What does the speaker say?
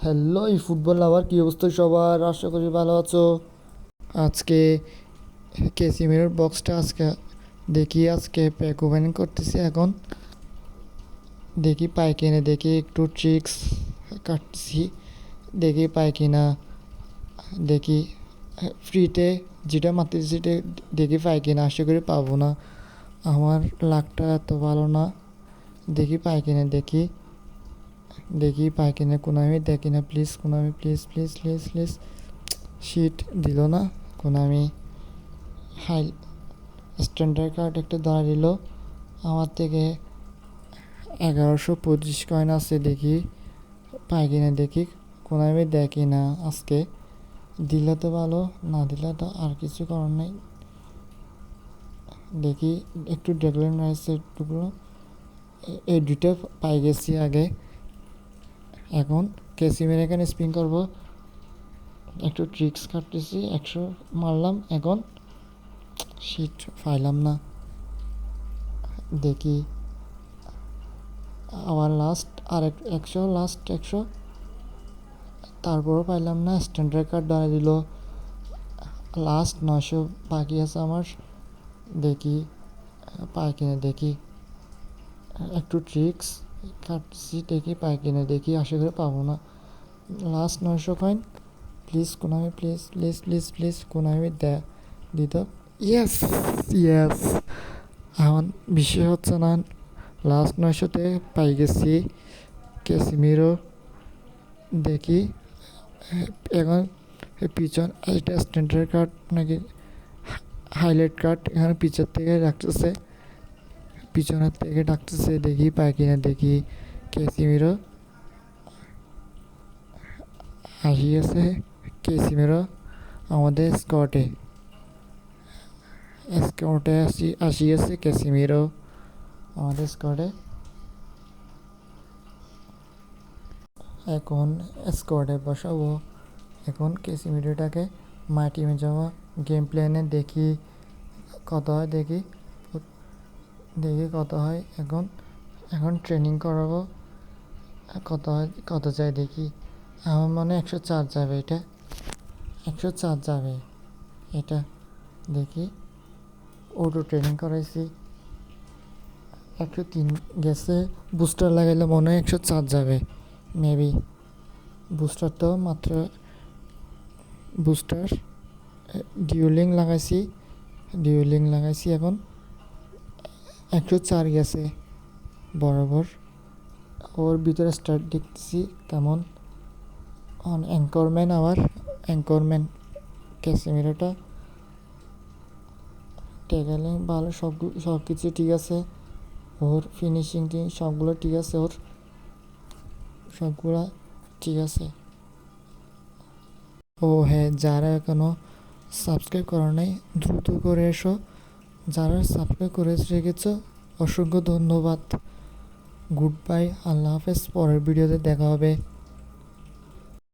Hello এই football লাভার, কী অবস্থা সবার? আশা করি ভালো আছো। আজকে কেসিমেরের বক্সটা দেখি আজকে প্যাক ওপেনিং করতেছি। এখন দেখি পাই কিনা, দেখি একটু ট্রিক্স কাটতেছি, দেখি পাই কিনা। দেখি ফ্রিতে যেটা মারতেছি সেটা দেখি পাই কিনা। আশা করি পাবো না, আমার লাকটা এত ভালো না। দেখি পাই কিনা, দেখি পাই কিনা। কোনামি দেখি না, please Konami, please please please please. Shit দিল না কোনামি। হাই স্ট্যান্ডার্ড কার্ড একটা ধরা দিল। আমার থেকে 1125 কয়েন আছে, দেখি পাই কিনা। দেখি কোনামি দেখি না। আজকে দিলে তো ভালো, না দিলে তো আর কিছু করার নেই। দেখি একটু ডেকলেন রাইসের টুকরো, এই দুটো পাই গেছি আগে। এখন কেসিমের এখানে স্পিন করব, একটু ট্রিক্স কাটতেছি। 100 মারলাম, এখন শিট পাইলাম না। দেখি আবার লাস্ট আর 100, লাস্ট 100, তারপরও পাইলাম না। স্ট্যান্ডার্ড কার্ড দাঁড়িয়ে দিল। লাস্ট 900 বাকি আছে আমার। দেখি পাই কিনা, দেখি একটু ট্রিক্স কাটছি, দেখি পাই কিনা। দেখি আশা করে পাবো না। Last 900 coin, please Konami, please please please please Konami দিত। Yes yes. এখন বিষয় হচ্ছে না, লাস্ট 900তে পাই গেছি ক্যাসিমিরো। দেখি এখন পিছন এটা স্ট্যান্ডার্ড কার্ড নাকি হাইলাইট কার্ড, এখানে পিছন থেকে ডাকতেছে, পিছনের থেকে ডাকতেছে। দেখি পাই কিনা, দেখি ক্যাসিমিরো আসিয়েছে। ক্যাসিমিরো আমাদের স্কোয়াডে আসিয়েছে। ক্যাসিমিরো আমাদের স্কোয়াডে। এখন স্কোয়াডে বসাবো। এখন ক্যাসিমিরোটাকে মাই টিমে যাওয়া গেম প্ল্যানে দেখি কত হয়। দেখি কত হয়। এখন ট্রেনিং করাবো, কত হয় কত চাই দেখি। আমার মনে 104 যাবে, এটা 104 যাবে এটা। দেখি অটো ট্রেনিং করাইছি, 103 গেছে। বুস্টার লাগাইলে মনে হয় 104 যাবে মেবি। বুস্টার তো মাত্র বুস্টার ডিউলিং লাগাইছি এখন 104 গেছে বরাবর। ওর ভিতরে স্টার্ট দেখতেছি কেমন। অ্যাঙ্করম্যান, আবার অ্যাঙ্করম্যান ক্যাসিমিরোটা ট্যাকেলিং ভালো, সব কিছু ঠিক আছে। ওর ফিনিশিং সবগুলো ঠিক আছে, ওর সবগুলা ঠিক আছে। ও হ্যাঁ, যারা এখনও সাবস্ক্রাইব করা নাই দ্রুত করে এসো। যারা সাবস্ক্রাইব করে রেখেছ অসংখ্য ধন্যবাদ। গুড বাই, আল্লাহ হাফেজ। পরের ভিডিওতে দেখা হবে।